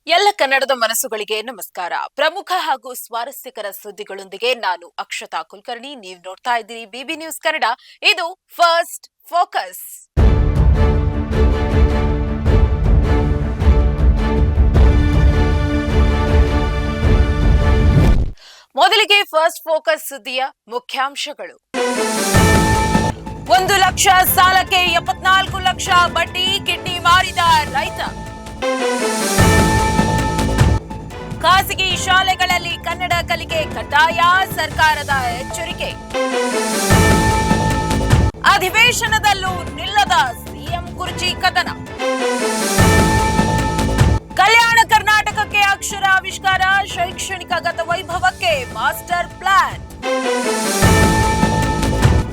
ಎಲ್ಲ ಕನ್ನಡದ ಮನಸ್ಸುಗಳಿಗೆ ನಮಸ್ಕಾರ. ಪ್ರಮುಖ ಹಾಗೂ ಸ್ವಾರಸ್ಯಕರ ಸುದ್ದಿಗಳೊಂದಿಗೆ ನಾನು ಅಕ್ಷತಾ ಕುಲಕರ್ಣಿ. ನೀವು ನೋಡ್ತಾ ಇದ್ದೀರಿ ಬಿಬಿ ನ್ಯೂಸ್ ಕನ್ನಡ. ಇದು ಫಸ್ಟ್ ಫೋಕಸ್. ಮೊದಲಿಗೆ ಫಸ್ಟ್ ಫೋಕಸ್ ಸುದ್ದಿಯ ಮುಖ್ಯಾಂಶಗಳು. 1 ಲಕ್ಷ ಸಾಲಕ್ಕೆ 74 ಲಕ್ಷ ಬಡ್ಡಿ, ಕಿಡ್ನಿ ಮಾರಿದ ರೈತ. ಖಾಸಗಿ ಶಾಲೆಗಳಲ್ಲಿ ಕನ್ನಡ ಕಲಿಕೆ ಕಡ್ಡಾಯ, ಸರ್ಕಾರದ ಎಚ್ಚರಿಕೆ. ಅಧಿವೇಶನದಲ್ಲೂ ನಿಲ್ಲದ ಸಿಎಂ ಕುರ್ಚಿ ಕದನ. ಕಲ್ಯಾಣ ಕರ್ನಾಟಕಕ್ಕೆ ಅಕ್ಷರ ಆವಿಷ್ಕಾರ, ಶೈಕ್ಷಣಿಕ ಗತವೈಭವಕ್ಕೆ ಮಾಸ್ಟರ್ ಪ್ಲಾನ್.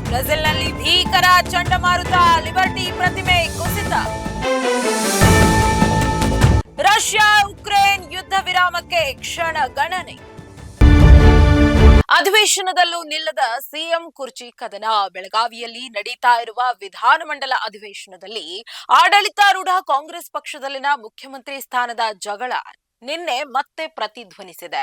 ಬ್ರೆಜಿಲ್ನಲ್ಲಿ ಭೀಕರ ಚಂಡಮಾರುತ, ಲಿಬರ್ಟಿ ಪ್ರತಿಮೆ ಕುಸಿತ. ರಷ್ಯಾ ಉಕ್ರೇನ್ ಯುದ್ಧ ವಿರಾಮಕ್ಕೆ ಕ್ಷಣ ಗಣನೆ. ಅಧಿವೇಶನದಲ್ಲೂ ನಿಲ್ಲದ ಸಿಎಂ ಕುರ್ಚಿ ಕದನ. ಬೆಳಗಾವಿಯಲ್ಲಿ ನಡೀತಾ ಇರುವ ವಿಧಾನಮಂಡಲ ಅಧಿವೇಶನದಲ್ಲಿ ಆಡಳಿತಾರೂಢ ಕಾಂಗ್ರೆಸ್ ಪಕ್ಷದಲ್ಲಿನ ಮುಖ್ಯಮಂತ್ರಿ ಸ್ಥಾನದ ಜಗಳ ನಿನ್ನೆ ಮತ್ತೆ ಪ್ರತಿಧ್ವನಿಸಿದೆ.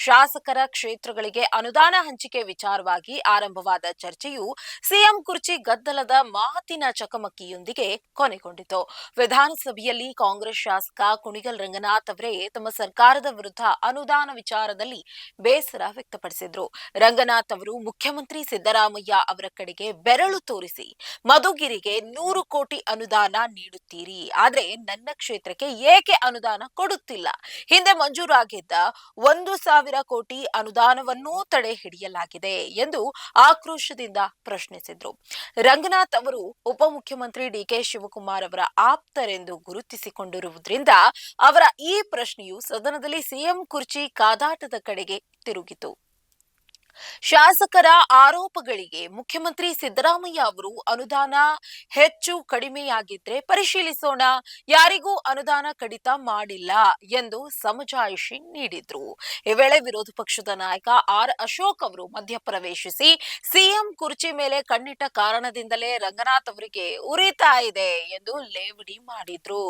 ಶಾಸಕರ ಕ್ಷೇತ್ರಗಳಿಗೆ ಅನುದಾನ ಹಂಚಿಕೆ ವಿಚಾರವಾಗಿ ಆರಂಭವಾದ ಚರ್ಚೆಯು ಸಿಎಂ ಕುರ್ಚಿ ಗದ್ದಲದ ಮಾತಿನ ಚಕಮಕಿಯೊಂದಿಗೆ ಕೊನೆಗೊಂಡಿತು. ವಿಧಾನಸಭೆಯಲ್ಲಿ ಕಾಂಗ್ರೆಸ್ ಶಾಸಕ ಕುಣಿಗಲ್ ರಂಗನಾಥ್ ಅವರೇ ತಮ್ಮ ಸರ್ಕಾರದ ವಿರುದ್ಧ ಅನುದಾನ ವಿಚಾರದಲ್ಲಿ ಬೇಸರ ವ್ಯಕ್ತಪಡಿಸಿದ್ರು. ರಂಗನಾಥ್ ಅವರು ಮುಖ್ಯಮಂತ್ರಿ ಸಿದ್ದರಾಮಯ್ಯ ಅವರ ಕಡೆಗೆ ಬೆರಳು ತೋರಿಸಿ ಮಧುಗಿರಿಗೆ 100 ಕೋಟಿ ಅನುದಾನ ನೀಡುತ್ತೀರಿ, ಆದ್ರೆ ನನ್ನ ಕ್ಷೇತ್ರಕ್ಕೆ ಏಕೆ ಅನುದಾನ ಕೊಡುತ್ತಿಲ್ಲ? ಹಿಂದೆ ಮಂಜೂರಾಗಿದ್ದ 1,000 ಕೋಟಿ ಅನುದಾನವನ್ನೂ ತಡೆ ಹಿಡಿಯಲಾಗಿದೆ ಎಂದು ಆಕ್ರೋಶದಿಂದ ಪ್ರಶ್ನಿಸಿದ್ರು. ರಂಗನಾಥ್ ಅವರು ಉಪಮುಖ್ಯಮಂತ್ರಿ ಡಿಕೆ ಶಿವಕುಮಾರ್ ಅವರ ಆಪ್ತರೆಂದು ಗುರುತಿಸಿಕೊಂಡಿರುವುದರಿಂದ ಅವರ ಈ ಪ್ರಶ್ನೆಯು ಸದನದಲ್ಲಿ ಸಿಎಂ ಕುರ್ಚಿ ಕಾದಾಟದ ಕಡೆಗೆ ತಿರುಗಿತು. ಶಾಸಕರ ಆರೋಪಗಳಿಗೆ ಮುಖ್ಯಮಂತ್ರಿ ಸಿದ್ದರಾಮಯ್ಯ ಅವರು ಅನುದಾನ ಹೆಚ್ಚು ಕಡಿಮೆಯಾಗಿದ್ರೆ ಪರಿಶೀಲಿಸೋಣ, ಯಾರಿಗೂ ಅನುದಾನ ಕಡಿತ ಮಾಡಿಲ್ಲ ಎಂದು ಸಮಜಾಯಿಷಿ ನೀಡಿದ್ರು. ಈ ವೇಳೆ ವಿರೋಧ ಪಕ್ಷದ ನಾಯಕ ಆರ್ ಅಶೋಕ್ ಅವರು ಮಧ್ಯಪ್ರವೇಶಿಸಿ ಸಿಎಂ ಕುರ್ಚಿ ಮೇಲೆ ಕಣ್ಣಿಟ್ಟ ಕಾರಣದಿಂದಲೇ ರಂಗನಾಥ್ ಅವರಿಗೆ ಉರಿತಾ ಇದೆ ಎಂದು ಲೇವಡಿ ಮಾಡಿದ್ರು.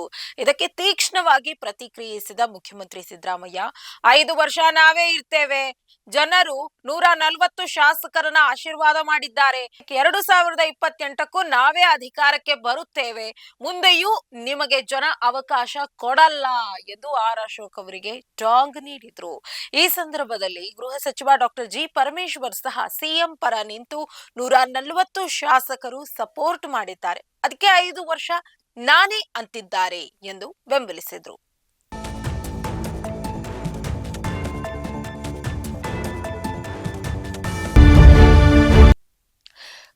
ಇದಕ್ಕೆ ತೀಕ್ಷ್ಣವಾಗಿ ಪ್ರತಿಕ್ರಿಯಿಸಿದ ಮುಖ್ಯಮಂತ್ರಿ ಸಿದ್ದರಾಮಯ್ಯ, 5 ವರ್ಷ ನಾವೇ ಇರ್ತೇವೆ, ಜನರು 140 ಶಾಸಕರನ್ನ ಆಶೀರ್ವಾದ ಮಾಡಿದ್ದಾರೆ, 2028ಕ್ಕೂ ನಾವೇ ಅಧಿಕಾರಕ್ಕೆ ಬರುತ್ತೇವೆ, ಮುಂದೆಯೂ ನಿಮಗೆ ಜನ ಅವಕಾಶ ಕೊಡಲ್ಲ ಎಂದು ಆರ್ ಅಶೋಕ್ ಅವರಿಗೆ ಟಾಂಗ್ ನೀಡಿದ್ರು. ಈ ಸಂದರ್ಭದಲ್ಲಿ ಗೃಹ ಸಚಿವ ಡಾಕ್ಟರ್ ಜಿ ಪರಮೇಶ್ವರ್ ಸಹ ಸಿಎಂ ಪರ ನಿಂತು 140 ಶಾಸಕರು ಸಪೋರ್ಟ್ ಮಾಡಿದ್ದಾರೆ, ಅದಕ್ಕೆ 5 ವರ್ಷ ನಾನೇ ಅಂತಿದ್ದಾರೆ ಎಂದು ಬೆಂಬಲಿಸಿದ್ರು.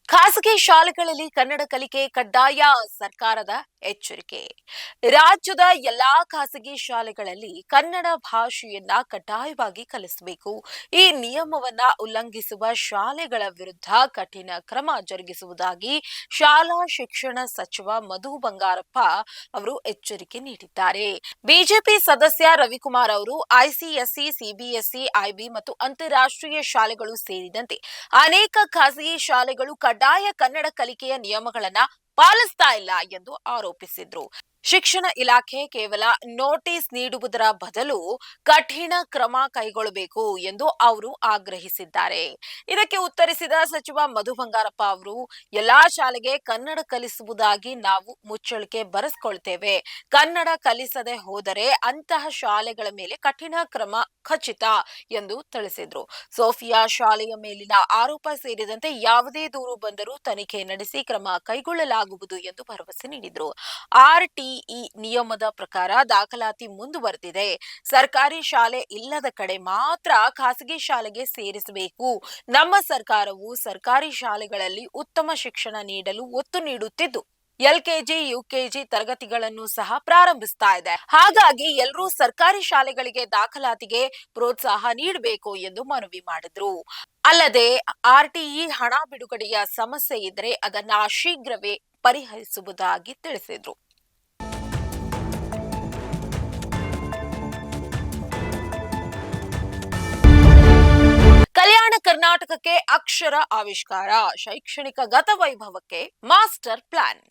ಖಾಸಗಿ ಶಾಲೆಗಳಲ್ಲಿ ಕನ್ನಡ ಕಲಿಕೆ ಕಡ್ಡಾಯ, ಸರ್ಕಾರದ ಎಚ್ಚರಿಕೆ. ರಾಜ್ಯದ ಎಲ್ಲಾ ಖಾಸಗಿ ಶಾಲೆಗಳಲ್ಲಿ ಕನ್ನಡ ಭಾಷೆಯನ್ನ ಕಡ್ಡಾಯವಾಗಿ ಕಲಿಸಬೇಕು. ಈ ನಿಯಮವನ್ನ ಉಲ್ಲಂಘಿಸುವ ಶಾಲೆಗಳ ವಿರುದ್ಧ ಕಠಿಣ ಕ್ರಮ ಜರುಗಿಸುವುದಾಗಿ ಶಾಲಾ ಶಿಕ್ಷಣ ಸಚಿವ ಮಧು ಬಂಗಾರಪ್ಪ ಅವರು ಎಚ್ಚರಿಕೆ ನೀಡಿದ್ದಾರೆ. ಬಿಜೆಪಿ ಸದಸ್ಯ ರವಿಕುಮಾರ್ ಅವರು ಐಸಿಎಸ್ಸಿ, ಸಿಬಿಎಸ್ಇ, ಐಬಿ ಮತ್ತು ಅಂತಾರಾಷ್ಟ್ರೀಯ ಶಾಲೆಗಳು ಸೇರಿದಂತೆ ಅನೇಕ ಖಾಸಗಿ ಶಾಲೆಗಳು ಕಡ್ಡಾಯ ಕನ್ನಡ ಕಲಿಕೆಯ ನಿಯಮಗಳನ್ನ ಪಾಲಿಸ್ತಾ ಇಲ್ಲ ಎಂದು ಆರೋಪಿಸಿದ್ರು. ಶಿಕ್ಷಣ ಇಲಾಖೆ ಕೇವಲ ನೋಟಿಸ್ ನೀಡುವುದರ ಬದಲು ಕಠಿಣ ಕ್ರಮ ಕೈಗೊಳ್ಳಬೇಕು ಎಂದು ಅವರು ಆಗ್ರಹಿಸಿದ್ದಾರೆ. ಇದಕ್ಕೆ ಉತ್ತರಿಸಿದ ಸಚಿವ ಮಧು ಬಂಗಾರಪ್ಪ ಅವರು, ಎಲ್ಲಾ ಶಾಲೆಗೆ ಕನ್ನಡ ಕಲಿಸುವುದಾಗಿ ನಾವು ಮುಚ್ಚಳಿಕೆ ಬರೆಸ್ಕೊಳ್ತೇವೆ. ಕನ್ನಡ ಕಲಿಸದೆ ಹೋದರೆ ಅಂತಹ ಶಾಲೆಗಳ ಮೇಲೆ ಕಠಿಣ ಕ್ರಮ ಖಚಿತ ಎಂದು ತಿಳಿಸಿದ್ರು. ಸೋಫಿಯಾ ಶಾಲೆಯ ಮೇಲಿನ ಆರೋಪ ಸೇರಿದಂತೆ ಯಾವುದೇ ದೂರು ಬಂದರೂ ತನಿಖೆ ನಡೆಸಿ ಕ್ರಮ ಕೈಗೊಳ್ಳಲಾಗುವುದು ಎಂದು ಭರವಸೆ ನೀಡಿದ್ರು. ಆರ್ಟಿಇ ನಿಯಮದ ಪ್ರಕಾರ ದಾಖಲಾತಿ ಮುಂದುವರೆದಿದೆ. ಸರ್ಕಾರಿ ಶಾಲೆ ಇಲ್ಲದ ಕಡೆ ಮಾತ್ರ ಖಾಸಗಿ ಶಾಲೆಗೆ ಸೇರಿಸಬೇಕು. ನಮ್ಮ ಸರ್ಕಾರವು ಸರ್ಕಾರಿ ಶಾಲೆಗಳಲ್ಲಿ ಉತ್ತಮ ಶಿಕ್ಷಣ ನೀಡಲು ಒತ್ತು ನೀಡುತ್ತಿದ್ದು ಎಲ್ಕೆಜಿ, ಯುಕೆಜಿ ತರಗತಿಗಳನ್ನು ಸಹ ಪ್ರಾರಂಭಿಸ್ತಾ ಇದೆ. ಹಾಗಾಗಿ ಎಲ್ಲರೂ ಸರ್ಕಾರಿ ಶಾಲೆಗಳಿಗೆ ದಾಖಲಾತಿಗೆ ಪ್ರೋತ್ಸಾಹ ನೀಡಬೇಕು ಎಂದು ಮನವಿ ಮಾಡಿದ್ರು. ಅಲ್ಲದೆ ಆರ್ಟಿಇ ಹಣ ಬಿಡುಗಡೆಯ ಸಮಸ್ಯೆ ಇದ್ದರೆ ಅದನ್ನ ಶೀಘ್ರವೇ ಪರಿಹರಿಸುವುದಾಗಿ ತಿಳಿಸಿದ್ರು. ಕಲ್ಯಾಣ ಕರ್ನಾಟಕಕ್ಕೆ ಅಕ್ಷರ ಆವಿಷ್ಕಾರ, ಶೈಕ್ಷಣಿಕ ಗತವೈಭವಕ್ಕೆ ಮಾಸ್ಟರ್ ಪ್ಲಾನ್.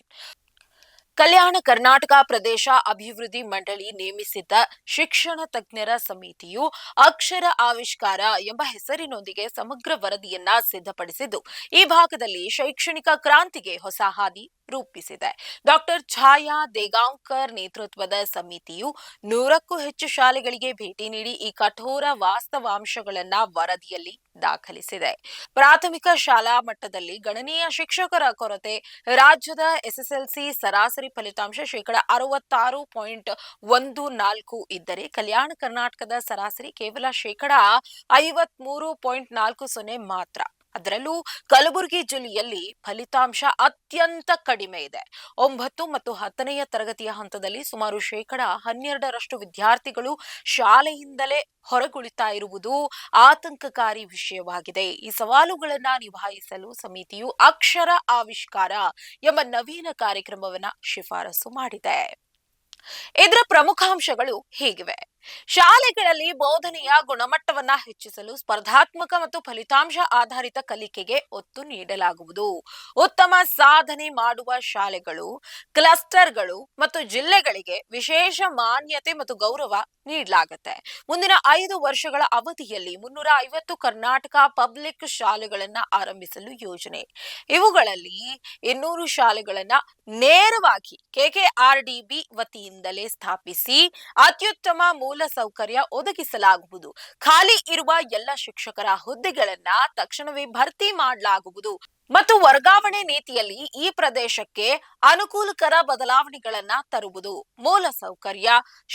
ಕಲ್ಯಾಣ ಕರ್ನಾಟಕ ಪ್ರದೇಶ ಅಭಿವೃದ್ಧಿ ಮಂಡಳಿ ನೇಮಿಸಿದ್ದ ಶಿಕ್ಷಣ ತಜ್ಞರ ಸಮಿತಿಯು ಅಕ್ಷರ ಆವಿಷ್ಕಾರ ಎಂಬ ಹೆಸರಿನೊಂದಿಗೆ ಸಮಗ್ರ ವರದಿಯನ್ನ ಸಿದ್ಧಪಡಿಸಿದ್ದು ಈ ಭಾಗದಲ್ಲಿ ಶೈಕ್ಷಣಿಕ ಕ್ರಾಂತಿಗೆ ಹೊಸ ಹಾದಿ ರೂಪಿಸಿದೆ. ಡಾಕ್ಟರ್ ಛಾಯಾ ದೇಗಾಂವ್ಕರ್ ನೇತೃತ್ವದ ಸಮಿತಿಯು 100ಕ್ಕೂ ಹೆಚ್ಚು ಶಾಲೆಗಳಿಗೆ ಭೇಟಿ ನೀಡಿ ಈ ಕಠೋರ ವಾಸ್ತವಾಂಶಗಳನ್ನ ವರದಿಯಲ್ಲಿ ದಾಖಲಿಸಿದೆ. ಪ್ರಾಥಮಿಕ ಶಾಲಾ ಮಟ್ಟದಲ್ಲಿ ಗಣನೀಯ ಶಿಕ್ಷಕರ ಕೊರತೆ, ರಾಜ್ಯದ ಎಸ್ಎಸ್ಎಲ್ಸಿ ಸರಾಸರಿ ಫಲಿತಾಂಶ 66.14 ಇದ್ದರೆ ಕಲ್ಯಾಣ ಕರ್ನಾಟಕದ ಸರಾಸರಿ ಕೇವಲ 53.40 ಮಾತ್ರ. ಅದರಲ್ಲೂ ಕಲಬುರಗಿ ಜಿಲ್ಲೆಯಲ್ಲಿ ಫಲಿತಾಂಶ ಅತ್ಯಂತ ಕಡಿಮೆ ಇದೆ. 9 ಮತ್ತು 10ನೇ ತರಗತಿಯ ಹಂತದಲ್ಲಿ ಸುಮಾರು 12% ವಿದ್ಯಾರ್ಥಿಗಳು ಶಾಲೆಯಿಂದಲೇ ಹೊರಗುಳಿತಾ ಇರುವುದು ಆತಂಕಕಾರಿ ವಿಷಯವಾಗಿದೆ. ಈ ಸವಾಲುಗಳನ್ನ ನಿಭಾಯಿಸಲು ಸಮಿತಿಯು ಅಕ್ಷರ ಆವಿಷ್ಕಾರ ಎಂಬ ನವೀನ ಕಾರ್ಯಕ್ರಮವನ್ನ ಶಿಫಾರಸು ಮಾಡಿದೆ. ಇದರ ಪ್ರಮುಖ ಅಂಶಗಳು ಹೀಗಿವೆ. ಶಾಲೆಗಳಲ್ಲಿ ಬೋಧನೆಯ ಗುಣಮಟ್ಟವನ್ನ ಹೆಚ್ಚಿಸಲು ಸ್ಪರ್ಧಾತ್ಮಕ ಮತ್ತು ಫಲಿತಾಂಶ ಆಧಾರಿತ ಕಲಿಕೆಗೆ ಒತ್ತು ನೀಡಲಾಗುವುದು. ಉತ್ತಮ ಸಾಧನೆ ಮಾಡುವ ಶಾಲೆಗಳು, ಕ್ಲಸ್ಟರ್ಗಳು ಮತ್ತು ಜಿಲ್ಲೆಗಳಿಗೆ ವಿಶೇಷ ಮಾನ್ಯತೆ ಮತ್ತು ಗೌರವ ನೀಡಲಾಗುತ್ತೆ. ಮುಂದಿನ 5 ವರ್ಷಗಳ ಅವಧಿಯಲ್ಲಿ 350 ಕರ್ನಾಟಕ ಪಬ್ಲಿಕ್ ಶಾಲೆಗಳನ್ನ ಆರಂಭಿಸಲು ಯೋಜನೆ. ಇವುಗಳಲ್ಲಿ 200 ಶಾಲೆಗಳನ್ನ ನೇರವಾಗಿ ಕೆಕೆಆರ್ಡಿಬಿ ವತಿಯಿಂದಲೇ ಸ್ಥಾಪಿಸಿ ಅತ್ಯುತ್ತಮ ಮೂಲ ಸೌಕರ್ಯ ಒದಗಿಸಲಾಗುವುದು. ಖಾಲಿ ಇರುವ ಎಲ್ಲ ಶಿಕ್ಷಕರ ಹುದ್ದೆಗಳನ್ನ ತಕ್ಷಣವೇ ಭರ್ತಿ ಮಾಡಲಾಗುವುದು ಮತ್ತು ವರ್ಗಾವಣೆ ನೀತಿಯಲ್ಲಿ ಈ ಪ್ರದೇಶಕ್ಕೆ ಅನುಕೂಲಕರ ಬದಲಾವಣೆಗಳನ್ನ ತರುವುದು. ಮೂಲ ಸೌಕರ್ಯ,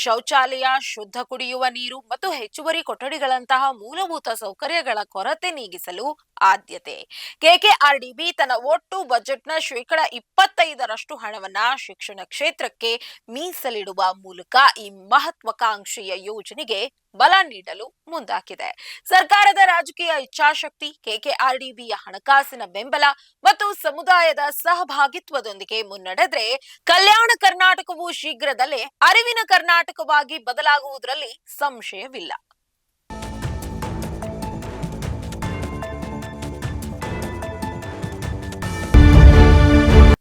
ಶೌಚಾಲಯ, ಶುದ್ಧ ಕುಡಿಯುವ ನೀರು ಮತ್ತು ಹೆಚ್ಚುವರಿ ಕೊಠಡಿಗಳಂತಹ ಮೂಲಭೂತ ಸೌಕರ್ಯಗಳ ಕೊರತೆ ನೀಗಿಸಲು ಆದ್ಯತೆ. ಕೆಕೆಆರ್ಡಿಬಿ ತನ್ನ ಒಟ್ಟು ಬಜೆಟ್ನ 25% ಹಣವನ್ನ ಶಿಕ್ಷಣ ಕ್ಷೇತ್ರಕ್ಕೆ ಮೀಸಲಿಡುವ ಮೂಲಕ ಈ ಮಹತ್ವಾಕಾಂಕ್ಷೆಯ ಯೋಜನೆಗೆ ಬಲ ನೀಡಲು ಮುಂದಾಗಿದೆ. ಸರ್ಕಾರದ ರಾಜಕೀಯ ಇಚ್ಛಾಶಕ್ತಿ, ಕೆಕೆಆರ್ಡಿಬಿಯ ಹಣಕಾಸಿನ ಬೆಂಬಲ ಮತ್ತು ಸಮುದಾಯದ ಸಹಭಾಗಿತ್ವದೊಂದಿಗೆ ಮುನ್ನಡೆದ್ರೆ ಕಲ್ಯಾಣ ಕರ್ನಾಟಕವು ಶೀಘ್ರದಲ್ಲೇ ಅರಿವಿನ ಕರ್ನಾಟಕವಾಗಿ ಬದಲಾಗುವುದರಲ್ಲಿ ಸಂಶಯವಿಲ್ಲ.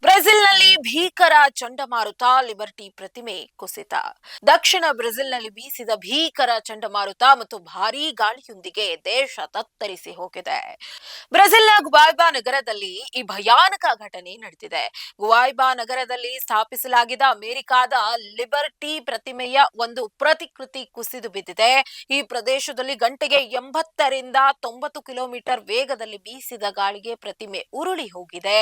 ಬ್ರೆಜಿಲ್ನಲ್ಲಿ ಭೀಕರ ಚಂಡಮಾರುತ, ಲಿಬರ್ಟಿ ಪ್ರತಿಮೆ ಕುಸಿತ. ದಕ್ಷಿಣ ಬ್ರೆಜಿಲ್ನಲ್ಲಿ ಬೀಸಿದ ಭೀಕರ ಚಂಡಮಾರುತ ಮತ್ತು ಭಾರೀ ಗಾಳಿಯೊಂದಿಗೆ ದೇಶ ತತ್ತರಿಸಿ ಹೋಗಿದೆ. ಬ್ರೆಜಿಲ್ನ ಗುವಾಯ್ಬಾ ನಗರದಲ್ಲಿ ಈ ಭಯಾನಕ ಘಟನೆ ನಡೆದಿದೆ. ಗುವಾಯ್ಬಾ ನಗರದಲ್ಲಿ ಸ್ಥಾಪಿಸಲಾಗಿದ್ದ ಅಮೆರಿಕಾದ ಲಿಬರ್ಟಿ ಪ್ರತಿಮೆಯ ಒಂದು ಪ್ರತಿಕೃತಿ ಕುಸಿದು ಬಿದ್ದಿದೆ. ಈ ಪ್ರದೇಶದಲ್ಲಿ ಗಂಟೆಗೆ 80ರಿಂದ 90 ಕಿಲೋಮೀಟರ್ ವೇಗದಲ್ಲಿ ಬೀಸಿದ ಗಾಳಿಗೆ ಪ್ರತಿಮೆ ಉರುಳಿ ಹೋಗಿದೆ.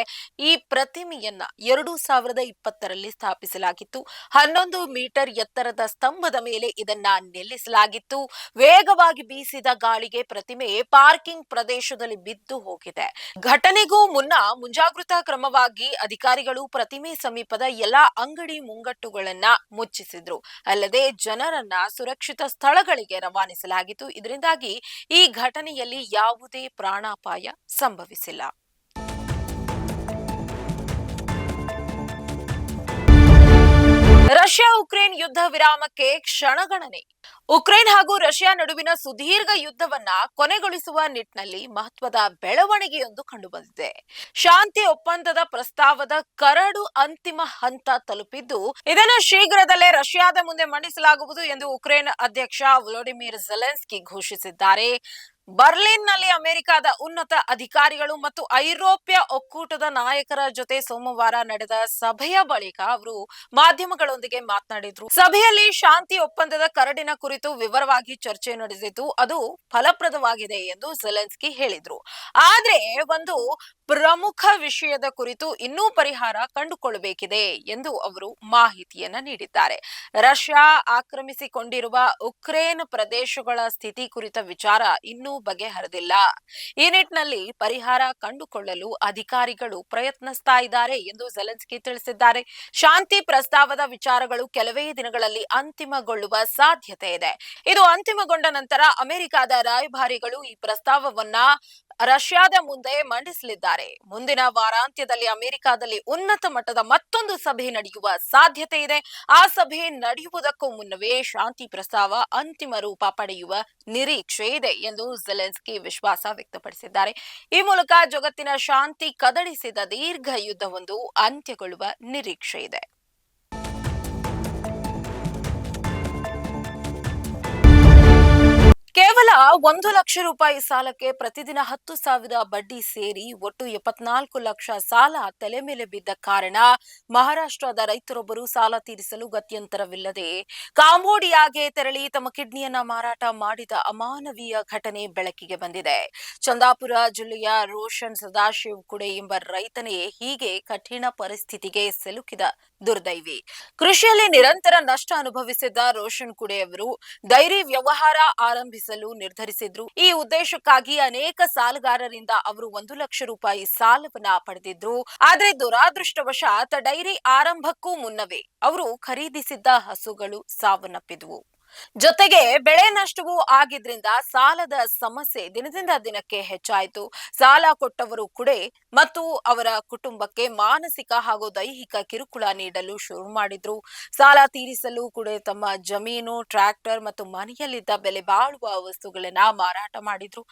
ಈ ಪ್ರತಿಮೆಯನ್ನ 2020ರಲ್ಲಿ ಸ್ಥಾಪಿಸಲಾಗಿತ್ತು. 11 ಮೀಟರ್ ಎತ್ತರದ ಸ್ತಂಭದ ಮೇಲೆ ಇದನ್ನ ನಿಲ್ಲಿಸಲಾಗಿತ್ತು. ವೇಗವಾಗಿ ಬೀಸಿದ ಗಾಳಿಗೆ ಪ್ರತಿಮೆ ಪಾರ್ಕಿಂಗ್ ಪ್ರದೇಶದಲ್ಲಿ ಬಿದ್ದು ಹೋಗಿದೆ. ಘಟನೆಗೂ ಮುನ್ನ ಮುಂಜಾಗೃತಾ ಕ್ರಮವಾಗಿ ಅಧಿಕಾರಿಗಳು ಪ್ರತಿಮೆ ಸಮೀಪದ ಎಲ್ಲಾ ಅಂಗಡಿ ಮುಂಗಟ್ಟುಗಳನ್ನ ಮುಚ್ಚಿಸಿದ್ರು. ಅಲ್ಲದೆ ಜನರನ್ನ ಸುರಕ್ಷಿತ ಸ್ಥಳಗಳಿಗೆ ರವಾನಿಸಲಾಗಿತ್ತು. ಇದರಿಂದಾಗಿ ಈ ಘಟನೆಯಲ್ಲಿ ಯಾವುದೇ ಪ್ರಾಣಾಪಾಯ ಸಂಭವಿಸಿಲ್ಲ. ರಷ್ಯಾ ಉಕ್ರೇನ್ ಯುದ್ಧ ವಿರಾಮಕ್ಕೆ ಕ್ಷಣಗಣನೆ. ಉಕ್ರೇನ್ ಹಾಗೂ ರಷ್ಯಾ ನಡುವಿನ ಸುದೀರ್ಘ ಯುದ್ಧವನ್ನ ಕೊನೆಗೊಳಿಸುವ ನಿಟ್ಟಿನಲ್ಲಿ ಮಹತ್ವದ ಬೆಳವಣಿಗೆಯೊಂದು ಕಂಡುಬಂದಿದೆ. ಶಾಂತಿ ಒಪ್ಪಂದದ ಪ್ರಸ್ತಾವದ ಕರಡು ಅಂತಿಮ ಹಂತ ತಲುಪಿದ್ದು, ಇದನ್ನು ಶೀಘ್ರದಲ್ಲೇ ರಷ್ಯಾದ ಮುಂದೆ ಮಂಡಿಸಲಾಗುವುದು ಎಂದು ಉಕ್ರೇನ್ ಅಧ್ಯಕ್ಷ ವೊಲೋಡಿಮಿರ್ ಝೆಲೆನ್ಸ್ಕಿ ಘೋಷಿಸಿದ್ದಾರೆ. ಬರ್ಲಿನ್ನಲ್ಲಿ ಅಮೆರಿಕದ ಉನ್ನತ ಅಧಿಕಾರಿಗಳು ಮತ್ತು ಐರೋಪ್ಯ ಒಕ್ಕೂಟದ ನಾಯಕರ ಜೊತೆ ಸೋಮವಾರ ನಡೆದ ಸಭೆಯ ಬಳಿಕ ಅವರು ಮಾಧ್ಯಮಗಳೊಂದಿಗೆ ಮಾತನಾಡಿದ್ರು. ಸಭೆಯಲ್ಲಿ ಶಾಂತಿ ಒಪ್ಪಂದದ ಕರಡಿನ ಕುರಿತು ವಿವರವಾಗಿ ಚರ್ಚೆ ನಡೆದಿದ್ದು, ಅದು ಫಲಪ್ರದವಾಗಿದೆ ಎಂದು ಝೆಲೆನ್ಸ್ಕಿ ಹೇಳಿದ್ರು. ಆದ್ರೆ ಒಂದು ಪ್ರಮುಖ ವಿಷಯದ ಕುರಿತು ಇನ್ನೂ ಪರಿಹಾರ ಕಂಡುಕೊಳ್ಳಬೇಕಿದೆ ಎಂದು ಅವರು ಮಾಹಿತಿಯನ್ನ ನೀಡಿದ್ದಾರೆ. ರಷ್ಯಾ ಆಕ್ರಮಿಸಿಕೊಂಡಿರುವ ಉಕ್ರೇನ್ ಪ್ರದೇಶಗಳ ಸ್ಥಿತಿ ಕುರಿತ ವಿಚಾರ ಇನ್ನೂ ಬಗೆಹರಿದಿಲ್ಲ. ಈ ನಿಟ್ಟಿನಲ್ಲಿ ಪರಿಹಾರ ಕಂಡುಕೊಳ್ಳಲು ಅಧಿಕಾರಿಗಳು ಪ್ರಯತ್ನಿಸ್ತಾ ಇದ್ದಾರೆ ಎಂದು ಝೆಲೆನ್ಸ್ಕಿ ತಿಳಿಸಿದ್ದಾರೆ. ಶಾಂತಿ ಪ್ರಸ್ತಾವದ ವಿಚಾರಗಳು ಕೆಲವೇ ದಿನಗಳಲ್ಲಿ ಅಂತಿಮಗೊಳ್ಳುವ ಸಾಧ್ಯತೆ ಇದೆ. ಇದು ಅಂತಿಮಗೊಂಡ ನಂತರ ಅಮೆರಿಕದ ರಾಯಭಾರಿಗಳು ಈ ಪ್ರಸ್ತಾವವನ್ನ ರಷ್ಯಾದ ಮುಂದೆ ಮಂಡಿಸಲಿದ್ದಾರೆ. ಮುಂದಿನ ವಾರಾಂತ್ಯದಲ್ಲಿ ಅಮೆರಿಕದಲ್ಲಿ ಉನ್ನತ ಮಟ್ಟದ ಮತ್ತೊಂದು ಸಭೆ ನಡೆಯುವ ಸಾಧ್ಯತೆ ಇದೆ. ಆ ಸಭೆ ನಡೆಯುವುದಕ್ಕೂ ಮುನ್ನವೇ ಶಾಂತಿ ಪ್ರಸ್ತಾವ ಅಂತಿಮ ರೂಪ ಪಡೆಯುವ ನಿರೀಕ್ಷೆ ಇದೆ ಎಂದು ಝೆಲೆನ್ಸ್ಕಿ ವಿಶ್ವಾಸ ವ್ಯಕ್ತಪಡಿಸಿದ್ದಾರೆ. ಈ ಮೂಲಕ ಜಗತ್ತಿನ ಶಾಂತಿ ಕದಡಿಸಿದ ದೀರ್ಘ ಯುದ್ಧವೊಂದು ಅಂತ್ಯಗೊಳ್ಳುವ ನಿರೀಕ್ಷೆ ಇದೆ. 1 ಲಕ್ಷ ರೂಪಾಯಿ ಸಾಲಕ್ಕೆ ಪ್ರತಿದಿನ 10,000 ಬಡ್ಡಿ ಸೇರಿ ಒಟ್ಟು 74 ಲಕ್ಷ ಸಾಲ ತಲೆ ಮೇಲೆ ಬಿದ್ದ ಕಾರಣ ಮಹಾರಾಷ್ಟ್ರದ ರೈತರೊಬ್ಬರು ಸಾಲ ತೀರಿಸಲು ಗತ್ಯಂತರವಿಲ್ಲದೆ ಕಾಂಬೋಡಿಯಾಗೆ ತೆರಳಿ ತಮ್ಮ ಕಿಡ್ನಿಯನ್ನ ಮಾರಾಟ ಮಾಡಿದ ಅಮಾನವೀಯ ಘಟನೆ ಬೆಳಕಿಗೆ ಬಂದಿದೆ. ಚಂದಾಪುರ ಜಿಲ್ಲೆಯ ರೋಷನ್ ಸದಾಶಿವ್ ಕುಡೆ ಎಂಬ ರೈತನೇ ಹೀಗೆ ಕಠಿಣ ಪರಿಸ್ಥಿತಿಗೆ ಸಿಲುಕಿದ ದುರ್ದೈವಿ. ಕೃಷಿಯಲ್ಲಿ ನಿರಂತರ ನಷ್ಟ ಅನುಭವಿಸಿದ್ದ ರೋಷನ್ ಕುಡೆ ಅವರು ಡೈರಿ ವ್ಯವಹಾರ ಆರಂಭಿಸಲು ನಿರ್ಧರಿಸಿದ್ರು. ಈ ಉದ್ದೇಶಕ್ಕಾಗಿ ಅನೇಕ ಸಾಲಗಾರರಿಂದ ಅವರು 1 ಲಕ್ಷ ರೂಪಾಯಿ ಸಾಲವನ್ನ ಪಡೆದಿದ್ರು. ಆದ್ರೆ ದುರಾದೃಷ್ಟವಶಾತ್ ಡೈರಿ ಆರಂಭಕ್ಕೂ ಮುನ್ನವೇ ಅವರು ಖರೀದಿಸಿದ್ದ ಹಸುಗಳು ಸಾವನ್ನಪ್ಪಿದ್ವು. ಜೊತೆಗೆ ಬೆಳೆ ನಷ್ಟವೂ ಆಗಿದ್ರಿಂದ ಸಾಲದ ಸಮಸ್ಯೆ ದಿನದಿಂದ ದಿನಕ್ಕೆ ಹೆಚ್ಚಾಯಿತು. ಸಾಲ ಕೊಟ್ಟವರು ಕುಡೆ ಮತ್ತು ಅವರ ಕುಟುಂಬಕ್ಕೆ ಮಾನಸಿಕ ಹಾಗೂ ದೈಹಿಕ ಕಿರುಕುಳ ನೀಡಲು ಶುರು ಮಾಡಿದ್ರು. ಸಾಲ ತೀರಿಸಲು ಕುಡೆ ತಮ್ಮ ಜಮೀನು, ಟ್ರ್ಯಾಕ್ಟರ್ ಮತ್ತು ಮನೆಯಲ್ಲಿದ್ದ ಬೆಲೆ ಬಾಳುವ ವಸ್ತುಗಳನ್ನ ಮಾರಾಟ ಮಾಡಿದ್ರು.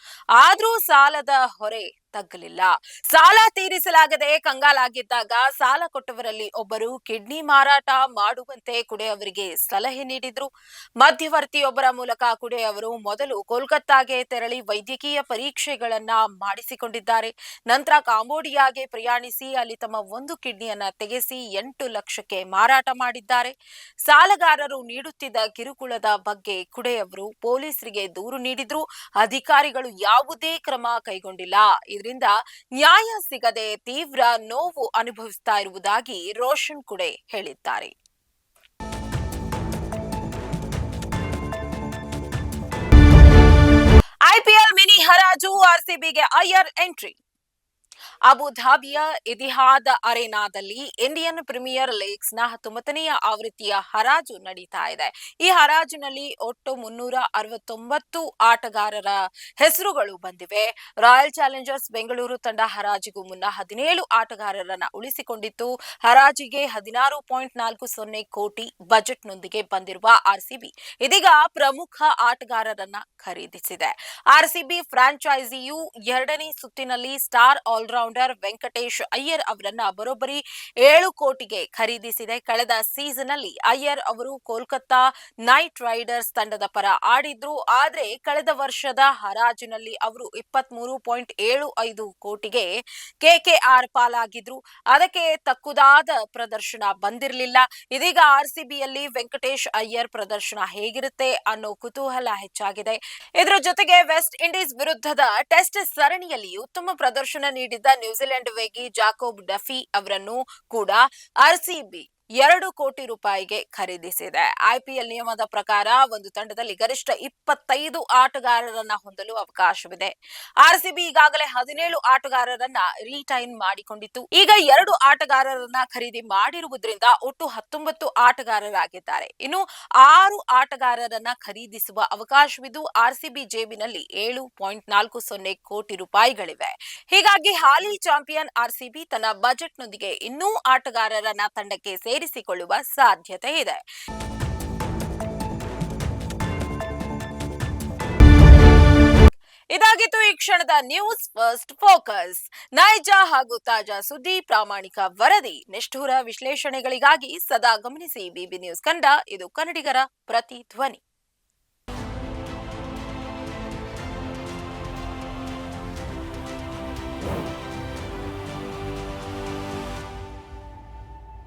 ಆದ್ರೂ ಸಾಲದ ಹೊರೆ ತಗ್ಗಲಿಲ್ಲ. ಸಾಲ ತೀರಿಸಲಾಗದೆ ಕಂಗಾಲಾಗಿದ್ದಾಗ ಸಾಲ ಕೊಟ್ಟವರಲ್ಲಿ ಒಬ್ಬರು ಕಿಡ್ನಿ ಮಾರಾಟ ಮಾಡುವಂತೆ ಕುಡೆ ಅವರಿಗೆ ಸಲಹೆ ನೀಡಿದ್ರು. ಮಧ್ಯವರ್ತಿಯೊಬ್ಬರ ಮೂಲಕ ಕುಡೆ ಅವರು ಮೊದಲು ಕೋಲ್ಕತ್ತಾಗೆ ತೆರಳಿ ವೈದ್ಯಕೀಯ ಪರೀಕ್ಷೆಗಳನ್ನ ಮಾಡಿಸಿಕೊಂಡಿದ್ದಾರೆ. ನಂತರ ಕಾಂಬೋಡಿಯಾಗೆ ಪ್ರಯಾಣಿಸಿ ಅಲ್ಲಿ ತಮ್ಮ 1 ಕಿಡ್ನಿಯನ್ನ ತೆಗೆಸಿ 8 ಲಕ್ಷಕ್ಕೆ ಮಾರಾಟ ಮಾಡಿದ್ದಾರೆ. ಸಾಲಗಾರರು ನೀಡುತ್ತಿದ್ದ ಕಿರುಕುಳದ ಬಗ್ಗೆ ಕುಡೆ ಅವರು ಪೊಲೀಸರಿಗೆ ದೂರು ನೀಡಿದ್ರು. ಅಧಿಕಾರಿಗಳು ಯಾವುದೇ ಕ್ರಮ ಕೈಗೊಂಡಿಲ್ಲ. ಇದರಿಂದ ನ್ಯಾಯ ಸಿಗದೆ ತೀವ್ರ ನೋವು ಅನುಭವಿಸ್ತಾ ಇರುವುದಾಗಿ ರೋಷನ್ ಕುಡೆ ಹೇಳಿದ್ದಾರೆ. ಐಪಿಎಲ್ ಮಿನಿ ಹರಾಜು, ಆರ್ಸಿಬಿಗೆ ಅಯ್ಯರ್ ಎಂಟ್ರಿ. ಅಬುಧಾಬಿಯ ಇತಿಹಾದ್ ಅರೆನಾದಲ್ಲಿ ಇಂಡಿಯನ್ ಪ್ರೀಮಿಯರ್ ಲೀಗ್ಸ್ನ 19ನೇ ಆವೃತ್ತಿಯ ಹರಾಜು ನಡೀತಾ ಇದೆ. ಈ ಹರಾಜಿನಲ್ಲಿ ಒಟ್ಟು 369 ಆಟಗಾರರ ಹೆಸರುಗಳು ಬಂದಿವೆ. ರಾಯಲ್ ಚಾಲೆಂಜರ್ಸ್ ಬೆಂಗಳೂರು ತಂಡ ಹರಾಜಿಗೂ ಮುನ್ನ 17 ಆಟಗಾರರನ್ನ ಉಳಿಸಿಕೊಂಡಿತ್ತು. ಹರಾಜಿಗೆ 16.40 ಕೋಟಿ ಬಜೆಟ್ನೊಂದಿಗೆ ಬಂದಿರುವ ಆರ್ಸಿಬಿ ಇದೀಗ ಪ್ರಮುಖ ಆಟಗಾರರನ್ನ ಖರೀದಿಸಿದೆ. ಆರ್ಸಿಬಿ ಫ್ರಾಂಚೈಸಿಯು 2ನೇ ಸುತ್ತಿನಲ್ಲಿ ಸ್ಟಾರ್ ಆಲ್ರೌಂಡರ್ ವೆಂಕಟೇಶ್ ಅಯ್ಯರ್ ಅವರನ್ನ ಬರೋಬ್ಬರಿ 7 ಕೋಟಿಗೆ ಖರೀದಿಸಿದೆ. ಕಳೆದ ಸೀಸನ್ ಅಲ್ಲಿ ಅಯ್ಯರ್ ಅವರು ಕೋಲ್ಕತ್ತಾ ನೈಟ್ ರೈಡರ್ಸ್ ತಂಡದ ಪರ ಆಡಿದ್ರು. ಆದ್ರೆ ಕಳೆದ ವರ್ಷದ ಹರಾಜಿನಲ್ಲಿ ಅವರು 23.75 ಕೋಟಿಗೆ ಕೆಕೆಆರ್ ಪಾಲಾಗಿದ್ರು. ಅದಕ್ಕೆ ತಕ್ಕುದಾದ ಪ್ರದರ್ಶನ ಬಂದಿರಲಿಲ್ಲ. ಇದೀಗ ಆರ್ಸಿಬಿಯಲ್ಲಿ ವೆಂಕಟೇಶ್ ಅಯ್ಯರ್ ಪ್ರದರ್ಶನ ಹೇಗಿರುತ್ತೆ ಅನ್ನೋ ಕುತೂಹಲ ಹೆಚ್ಚಾಗಿದೆ. ಇದರ ಜೊತೆಗೆ ವೆಸ್ಟ್ ಇಂಡೀಸ್ ವಿರುದ್ಧದ ಟೆಸ್ಟ್ ಸರಣಿಯಲ್ಲಿ ಉತ್ತಮ ಪ್ರದರ್ಶನ ನೀಡಿದ್ದ ನ್ಯೂಜಿಲೆಂಡ್ ವೇಗಿ ಜಾಕೋಬ್ ಡಫಿ ಅವರನ್ನು ಕೂಡ ಆರ್ಸಿಬಿ 2 ಕೋಟಿ ರೂಪಾಯಿಗೆ ಖರೀದಿಸಿದೆ. ಐಪಿಎಲ್ ನಿಯಮದ ಪ್ರಕಾರ ಒಂದು ತಂಡದಲ್ಲಿ ಗರಿಷ್ಠ 25 ಆಟಗಾರರನ್ನ ಹೊಂದಲು ಅವಕಾಶವಿದೆ. ಆರ್ಸಿಬಿ ಈಗಾಗಲೇ 17 ಆಟಗಾರರನ್ನ ರಿಟೈನ್ ಮಾಡಿಕೊಂಡಿತ್ತು. ಈಗ 2 ಆಟಗಾರರನ್ನ ಖರೀದಿ ಮಾಡಿರುವುದರಿಂದ ಒಟ್ಟು 19 ಆಟಗಾರರಾಗಿದ್ದಾರೆ. ಇನ್ನು 6 ಆಟಗಾರರನ್ನ ಖರೀದಿಸುವ ಅವಕಾಶವಿದ್ದು ಆರ್ಸಿಬಿ ಜೇಬಿನಲ್ಲಿ 7.40 ಕೋಟಿ ರೂಪಾಯಿಗಳಿವೆ. ಹೀಗಾಗಿ ಹಾಲಿ ಚಾಂಪಿಯನ್ ಆರ್ಸಿಬಿ ತನ್ನ ಬಜೆಟ್ನೊಂದಿಗೆ ಇನ್ನೂ ಆಟಗಾರರನ್ನ ತಂಡಕ್ಕೆ ಸೇರಿಸಿಕೊಳ್ಳುವ ಸಾಧ್ಯತೆ ಇದೆ. ಇದಾಗಿತ್ತು ಈ ಕ್ಷಣದ ನ್ಯೂಸ್ ಫಸ್ಟ್ ಫೋಕಸ್. ನೈಜ ಹಾಗೂ ತಾಜಾ ಸುದ್ದಿ, ಪ್ರಾಮಾಣಿಕ ವರದಿ, ನಿಷ್ಠುರ ವಿಶ್ಲೇಷಣೆಗಳಿಗಾಗಿ ಸದಾ ಗಮನಿಸಿ ಬಿಬಿ ನ್ಯೂಸ್ ಕನ್ನಡ. ಇದು ಕನ್ನಡಿಗರ ಪ್ರತಿಧ್ವನಿ.